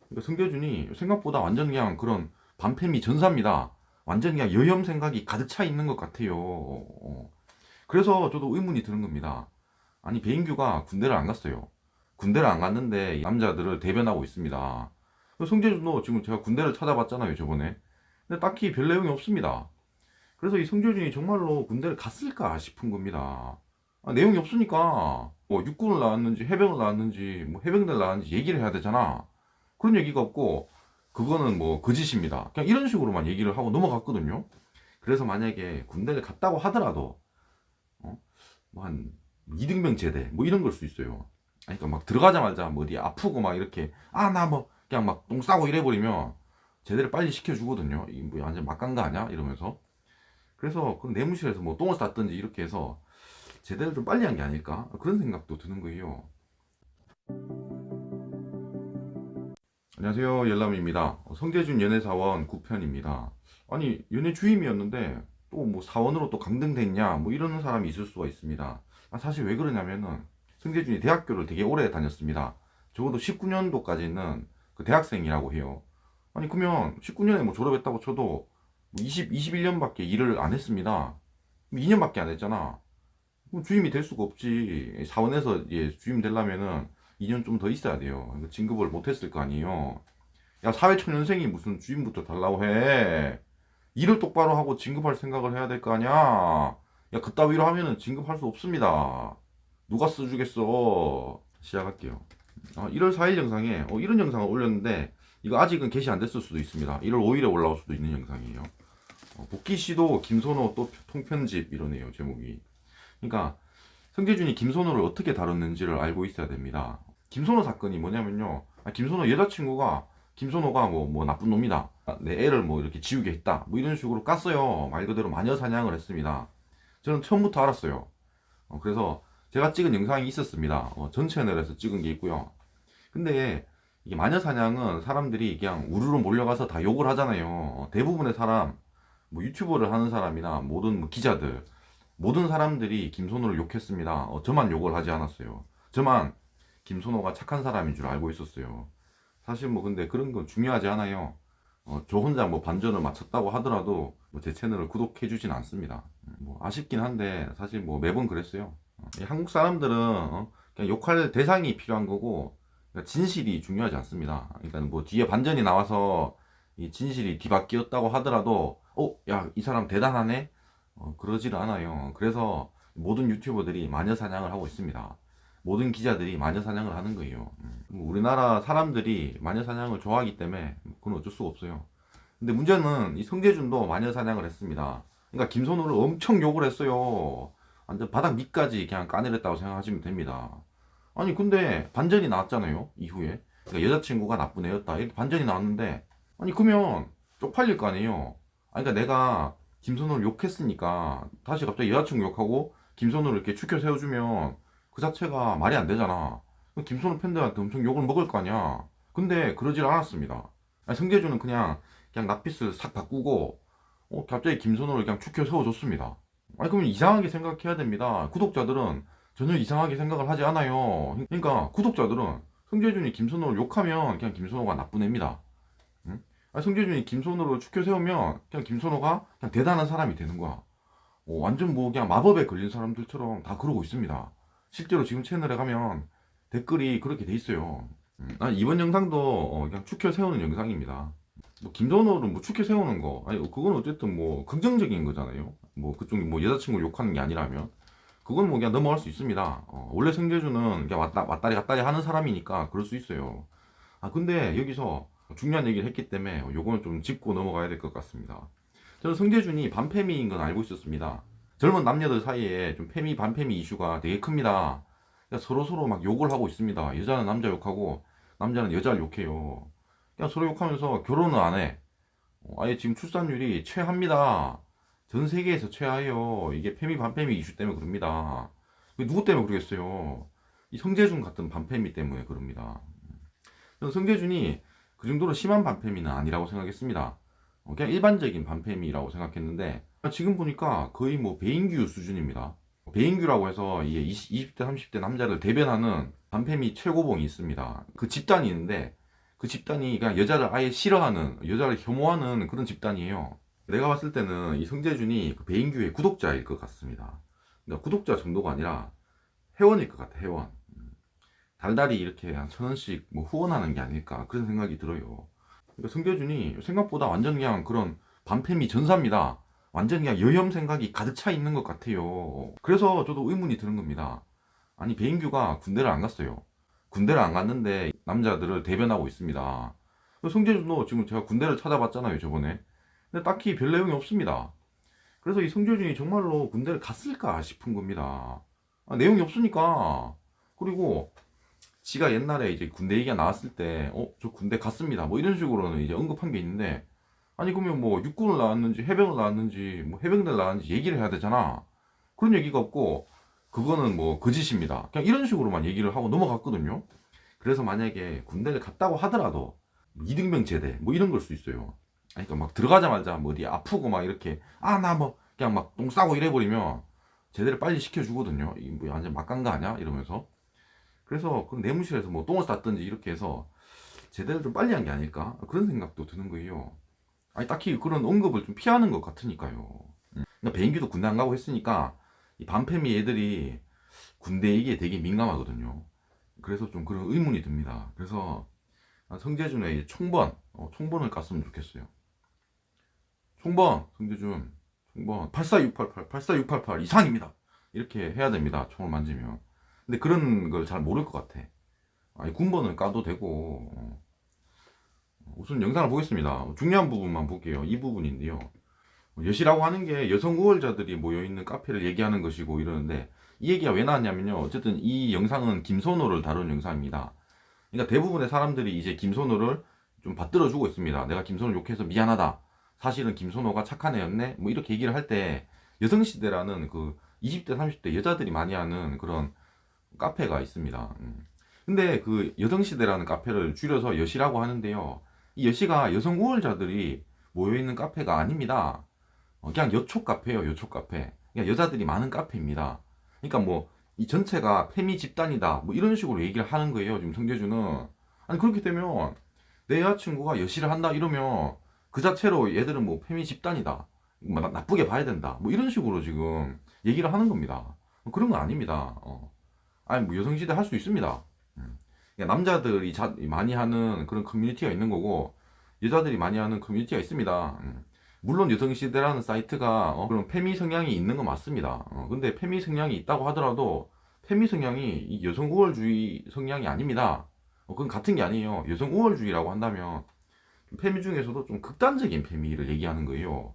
그러니까 성재준이 생각보다 완전 그냥 그런 반패미 전사입니다. 완전 그냥 여혐 생각이 가득 차 있는 것 같아요. 그래서 저도 의문이 드는 겁니다. 아니 배인규가 군대를 안 갔어요. 군대를 안 갔는데 이 남자들을 대변하고 있습니다. 성재준도 지금 제가 군대를 찾아봤잖아요 저번에. 근데 딱히 별 내용이 없습니다. 그래서 이 성재준이 정말로 군대를 갔을까 싶은 겁니다. 내용이 없으니까 뭐 육군을 나왔는지 해병을 나왔는지 뭐 해병대를 나왔는지 얘기를 해야 되잖아. 그런 얘기가 없고 그거는 뭐 거짓입니다. 그냥 이런 식으로만 얘기를 하고 넘어갔거든요. 그래서 만약에 군대를 갔다고 하더라도 뭐한 이등병 제대 뭐 이런 걸 수 있어요. 그러니까 막 들어가자마자 뭐 어디 아프고 막 이렇게 나 뭐 그냥 막 똥 싸고 이래버리면 제대를 빨리 시켜주거든요. 이 뭐 완전 막간거 아니야? 이러면서. 그래서 그 내무실에서 뭐 똥을 쌌든지 이렇게 해서 제대를 좀 빨리 한 게 아닐까 그런 생각도 드는 거예요. 안녕하세요, 열람입니다. 성재준 연애사원 9편입니다. 아니 연애 주임이었는데 또 뭐 사원으로 또 강등됐냐 뭐 이러는 사람이 있을 수가 있습니다. 사실 왜 그러냐면은 성재준이 대학교를 되게 오래 다녔습니다. 적어도 19년도까지는 그 대학생이라고 해요. 아니 그러면 19년에 뭐 졸업했다고 쳐도 뭐 21년밖에 일을 안 했습니다. 2년밖에 안 했잖아. 그럼 주임이 될 수가 없지. 사원에서 주임 되려면은 2년 좀 더 있어야 돼요. 진급을 못 했을 거 아니에요. 야, 사회초년생이 무슨 주임부터 달라고 해. 일을 똑바로 하고 진급할 생각을 해야 될 거 아니야. 야, 그따위로 하면은 진급할 수 없습니다. 누가 써주겠어. 시작할게요. 1월 4일 영상에 이런 영상을 올렸는데 이거 아직은 게시 안 됐을 수도 있습니다. 1월 5일에 올라올 수도 있는 영상이에요. 복귀 시도 김선호 또 통편집 이러네요 제목이. 그러니까 성재준이 김선호를 어떻게 다뤘는지를 알고 있어야 됩니다. 김선호 사건이 뭐냐면요. 김선호 여자친구가 김선호가 뭐 나쁜 놈이다. 내 애를 뭐 이렇게 지우게 했다. 뭐 이런 식으로 깠어요. 말 그대로 마녀 사냥을 했습니다. 저는 처음부터 알았어요. 그래서 제가 찍은 영상이 있었습니다. 전 채널에서 찍은 게 있고요. 근데 이게 마녀 사냥은 사람들이 그냥 우르르 몰려가서 다 욕을 하잖아요. 대부분의 사람, 뭐 유튜버를 하는 사람이나 모든 뭐 기자들 모든 사람들이 김선호를 욕했습니다. 저만 욕을 하지 않았어요. 저만 김선호가 착한 사람인 줄 알고 있었어요. 사실 뭐 근데 그런 건 중요하지 않아요. 저 혼자 뭐 반전을 맞췄다고 하더라도 뭐제 채널을 구독해 주진 않습니다. 뭐 아쉽긴 한데 사실 뭐 매번 그랬어요. 이 한국 사람들은 그냥 욕할 대상이 필요한 거고 그러니까 진실이 중요하지 않습니다. 그러니까 뭐 뒤에 반전이 나와서 이 진실이 뒤바뀌었다고 하더라도 야, 이 사람 대단하네? 그러지를 않아요. 그래서 모든 유튜버들이 마녀 사냥을 하고 있습니다. 모든 기자들이 마녀 사냥을 하는 거예요. 우리나라 사람들이 마녀 사냥을 좋아하기 때문에 그건 어쩔 수가 없어요. 근데 문제는 이 성재준도 마녀 사냥을 했습니다. 그러니까 김선호를 엄청 욕을 했어요. 완전 바닥 밑까지 그냥 까내렸다고 생각하시면 됩니다. 아니 근데 반전이 나왔잖아요. 이후에. 그러니까 여자친구가 나쁜 애였다. 이렇게 반전이 나왔는데 아니 그러면 쪽팔릴 거 아니에요. 아니 그러니까 내가 김선호를 욕했으니까 다시 갑자기 여자친구 욕하고 김선호를 이렇게 추켜 세워주면 그 자체가 말이 안 되잖아. 김선호 팬들한테 엄청 욕을 먹을 거 아니야. 근데 그러질 않았습니다. 아니, 성재준은 그냥 낯빛을 싹 바꾸고 갑자기 김선호를 그냥 추켜 세워줬습니다. 아니 그러면 이상하게 생각해야 됩니다. 구독자들은 전혀 이상하게 생각을 하지 않아요. 그러니까 구독자들은 성재준이 김선호를 욕하면 그냥 김선호가 나쁜 애입니다. 응? 아니, 성재준이 김선호를 추켜 세우면 그냥 김선호가 그냥 대단한 사람이 되는 거야. 완전 뭐 그냥 마법에 걸린 사람들처럼 다 그러고 있습니다. 실제로 지금 채널에 가면 댓글이 그렇게 돼 있어요. 이번 영상도 그냥 추켜 세우는 영상입니다. 뭐 김선호를 뭐 추켜 세우는 거 아니 그건 어쨌든 뭐 긍정적인 거잖아요. 뭐 그쪽이 뭐 여자친구 욕하는 게 아니라면 그건 뭐 그냥 넘어갈 수 있습니다. 원래 성재준은 그냥 왔다리 갔다리 하는 사람이니까 그럴 수 있어요. 근데 여기서 중요한 얘기를 했기 때문에 요거는 좀 짚고 넘어가야 될 것 같습니다. 저는 성재준이 반페미인 건 알고 있었습니다. 젊은 남녀들 사이에 좀 페미 반페미 이슈가 되게 큽니다. 그러니까 서로 막 욕을 하고 있습니다. 여자는 남자 욕하고 남자는 여자를 욕해요. 그냥 서로 욕하면서 결혼은 안 해. 아예 지금 출산율이 최하입니다. 전 세계에서 최하예요. 이게 페미 반페미 이슈 때문에 그럽니다. 누구 때문에 그러겠어요? 이 성재준 같은 반페미 때문에 그럽니다. 저는 성재준이 그 정도로 심한 반페미는 아니라고 생각했습니다. 그냥 일반적인 반페미라고 생각했는데 지금 보니까 거의 뭐 배인규 수준입니다. 배인규라고 해서 이게 20대 30대 남자를 대변하는 반페미 최고봉이 있습니다. 그 집단이 있는데 그 집단이 그냥 여자를 아예 싫어하는, 여자를 혐오하는 그런 집단이에요. 내가 봤을 때는 이 성재준이 그 배인규의 구독자일 것 같습니다. 그러니까 구독자 정도가 아니라 회원일 것 같아, 회원. 달달이 이렇게 한 1,000원씩 뭐 후원하는 게 아닐까 그런 생각이 들어요. 그러니까 성재준이 생각보다 완전 그냥 그런 반패미 전사입니다. 완전 그냥 여혐 생각이 가득 차 있는 것 같아요. 그래서 저도 의문이 드는 겁니다. 아니 배인규가 군대를 안 갔어요. 군대를 안 갔는데 남자들을 대변하고 있습니다. 성재준도 지금 제가 군대를 찾아봤잖아요, 저번에. 근데 딱히 별 내용이 없습니다. 그래서 이 성재준이 정말로 군대를 갔을까 싶은 겁니다. 내용이 없으니까. 그리고 지가 옛날에 이제 군대 얘기가 나왔을 때, 저 군대 갔습니다. 뭐 이런 식으로는 이제 언급한 게 있는데, 아니, 그러면 뭐 육군을 나왔는지, 해병을 나왔는지, 뭐 해병대를 나왔는지 얘기를 해야 되잖아. 그런 얘기가 없고, 그거는 뭐 거짓입니다. 그냥 이런 식으로만 얘기를 하고 넘어갔거든요. 그래서 만약에 군대를 갔다고 하더라도, 이등병 제대, 뭐 이런 걸 수 있어요. 아니, 그러니까 막 들어가자마자 뭐 어디 아프고 막 이렇게, 나 뭐, 그냥 막 똥 싸고 이래버리면, 제대를 빨리 시켜주거든요. 이게 뭐 완전 막간 거 아니야? 이러면서. 그래서 그 내무실에서 뭐 똥을 쌌든지 이렇게 해서 제대를 좀 빨리 한 게 아닐까 그런 생각도 드는 거예요. 아니 딱히 그런 언급을 좀 피하는 것 같으니까요. 그러니까 배인규도 군대 안 가고 했으니까 이 반패미 애들이 군대 얘기에 되게 민감하거든요. 그래서 좀 그런 의문이 듭니다. 그래서 성재준의 총번을 깠으면 좋겠어요. 총번 성재준 총번 84688 84688 이상입니다. 이렇게 해야 됩니다. 총을 만지면. 근데 그런 걸 잘 모를 것 같아. 아니, 군번을 까도 되고. 우선 영상을 보겠습니다. 중요한 부분만 볼게요. 이 부분인데요. 여시라고 하는 게 여성 우월자들이 모여있는 카페를 얘기하는 것이고 이러는데, 이 얘기가 왜 나왔냐면요. 어쨌든 이 영상은 김선호를 다룬 영상입니다. 그러니까 대부분의 사람들이 이제 김선호를 좀 받들어주고 있습니다. 내가 김선호 욕해서 미안하다. 사실은 김선호가 착한 애였네. 뭐 이렇게 얘기를 할 때, 여성시대라는 그 20대, 30대 여자들이 많이 하는 그런 카페가 있습니다. 근데 그 여성시대라는 카페를 줄여서 여시라고 하는데요. 이 여시가 여성 우월자들이 모여있는 카페가 아닙니다. 그냥 여초 카페예요, 여초 카페. 그냥 여자들이 많은 카페입니다. 그러니까 뭐 이 전체가 페미 집단이다, 뭐 이런 식으로 얘기를 하는 거예요, 지금 성재준은. 아니 그렇게 되면 내 여자친구가 여시를 한다 이러면 그 자체로 얘들은 뭐 페미 집단이다, 뭐 나쁘게 봐야 된다, 뭐 이런 식으로 지금 얘기를 하는 겁니다. 그런 건 아닙니다. 아니 뭐 여성시대 할 수 있습니다. 그러니까 남자들이 많이 하는 그런 커뮤니티가 있는 거고 여자들이 많이 하는 커뮤니티가 있습니다. 물론 여성시대라는 사이트가 그런 페미 성향이 있는 건 맞습니다. 근데 페미 성향이 있다고 하더라도 페미 성향이 이 여성 우월주의 성향이 아닙니다. 그건 같은 게 아니에요. 여성 우월주의라고 한다면 페미 중에서도 좀 극단적인 페미를 얘기하는 거예요.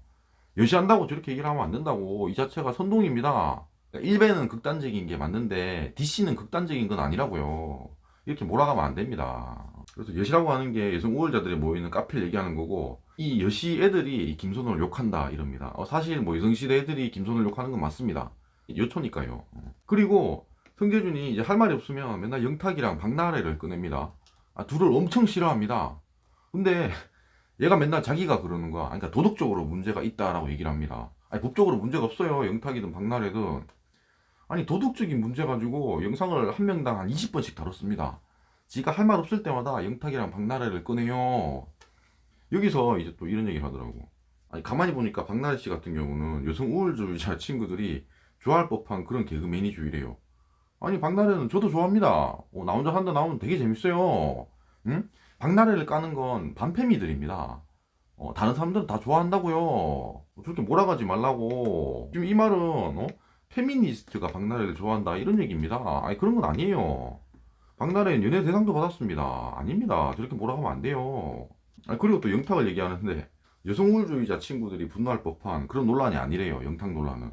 여시한다고 저렇게 얘기를 하면 안 된다고. 이 자체가 선동입니다. 그러니까 일베는 극단적인 게 맞는데 DC는 극단적인 건 아니라고요. 이렇게 몰아가면 안 됩니다. 그래서 여시라고 하는 게 여성 우월자들이 모이는 카페를 얘기하는 거고, 이 여시 애들이 김선호를 욕한다 이럽니다. 사실 뭐 여성시대 애들이 김선호를 욕하는 건 맞습니다. 여초니까요. 그리고 성재준이 이제 할 말이 없으면 맨날 영탁이랑 박나래를 꺼냅니다. 둘을 엄청 싫어합니다. 근데 얘가 맨날 자기가 그러는 거야. 그러니까 도덕적으로 문제가 있다라고 얘기를 합니다. 아니 법적으로 문제가 없어요. 영탁이든 박나래든. 아니 도덕적인 문제 가지고 영상을 한 명당 한 20번씩 다뤘습니다. 지가 할 말 없을 때마다 영탁이랑 박나래를 꺼내요. 여기서 이제 또 이런 얘기를 하더라고. 아니 가만히 보니까 박나래 씨 같은 경우는 여성 우월주의자 친구들이 좋아할 법한 그런 개그맨이주의래요. 아니 박나래는 저도 좋아합니다. 나 혼자 한다 나오면 되게 재밌어요. 응? 박나래를 까는 건 반패미들입니다. 다른 사람들은 다 좋아한다고요. 저렇게 몰아가지 말라고. 지금 이 말은 페미니스트가 박나래를 좋아한다 이런 얘기입니다. 아니 그런 건 아니에요. 박나래는 연예 대상도 받았습니다. 아닙니다. 저렇게 몰아가면 안 돼요. 아니 그리고 또 영탁을 얘기하는데 여성 우월주의자 친구들이 분노할 법한 그런 논란이 아니래요. 영탁 논란은.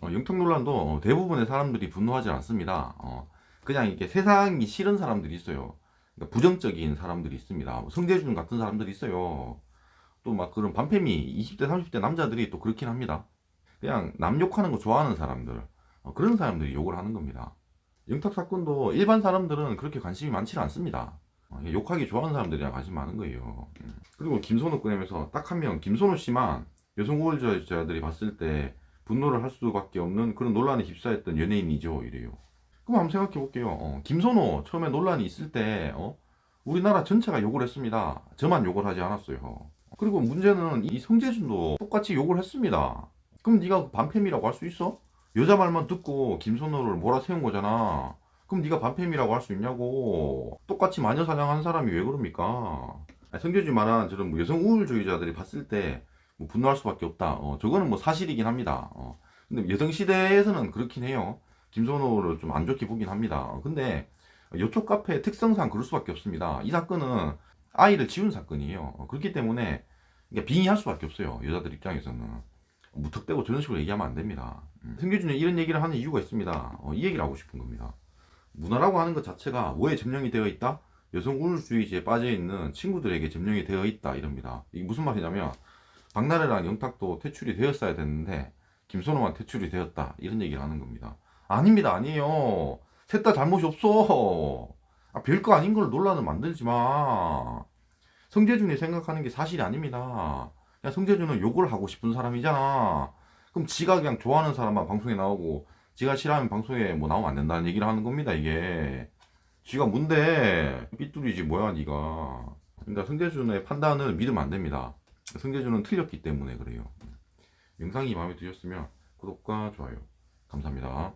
영탁 논란도 대부분의 사람들이 분노하지 않습니다. 그냥 이렇게 세상이 싫은 사람들이 있어요. 그러니까 부정적인 사람들이 있습니다. 성재준 같은 사람들이 있어요. 또 막 그런 반패미 20대 30대 남자들이 또 그렇긴 합니다. 그냥 남 욕하는 거 좋아하는 사람들, 그런 사람들이 욕을 하는 겁니다. 영탁 사건도 일반 사람들은 그렇게 관심이 많지 않습니다. 욕하기 좋아하는 사람들이랑 관심 많은 거예요. 그리고 김선호 꺼내면서 딱 한 명 김선호 씨만 여성 우월주의자들이 봤을 때 분노를 할 수밖에 없는 그런 논란에 휩싸였던 연예인이죠 이래요. 그럼 한번 생각해 볼게요. 김선호 처음에 논란이 있을 때 우리나라 전체가 욕을 했습니다. 저만 욕을 하지 않았어요. 그리고 문제는 이 성재준도 똑같이 욕을 했습니다. 그럼 네가 반팸이라고 할 수 있어? 여자 말만 듣고 김선호를 몰아세운 거잖아. 그럼 네가 반팸이라고 할 수 있냐고. 똑같이 마녀 사냥한 사람이 왜 그럽니까? 성재준이 말한 저런 뭐 여성 우월주의자들이 봤을 때 뭐 분노할 수밖에 없다. 저거는 뭐 사실이긴 합니다. 근데 여성 시대에서는 그렇긴 해요. 김선호를 좀 안 좋게 보긴 합니다. 근데 이쪽 카페의 특성상 그럴 수밖에 없습니다. 이 사건은 아이를 지운 사건이에요. 그렇기 때문에 빙의할 수밖에 없어요. 여자들 입장에서는. 무턱대고 저런 식으로 얘기하면 안 됩니다. 성규준이 이런 얘기를 하는 이유가 있습니다. 이 얘기를 하고 싶은 겁니다. 문화라고 하는 것 자체가 뭐에 점령이 되어 있다? 여성 우월주의에 빠져있는 친구들에게 점령이 되어 있다 이럽니다. 이게 무슨 말이냐면 박나래랑 영탁도 퇴출이 되었어야 됐는데 김선호만 퇴출이 되었다 이런 얘기를 하는 겁니다. 아닙니다. 아니에요. 셋 다 잘못이 없어. 별거 아닌 걸 논란을 만들지 마. 성재준이 생각하는 게 사실이 아닙니다. 그냥 성재준은 욕을 하고 싶은 사람이잖아. 그럼 지가 그냥 좋아하는 사람만 방송에 나오고 지가 싫어하는 방송에 뭐 나오면 안 된다는 얘기를 하는 겁니다. 이게 지가 뭔데 삐뚤이지 뭐야 니가. 그러니까 성재준의 판단을 믿으면 안 됩니다. 성재준은 틀렸기 때문에 그래요. 영상이 마음에 드셨으면 구독과 좋아요 감사합니다.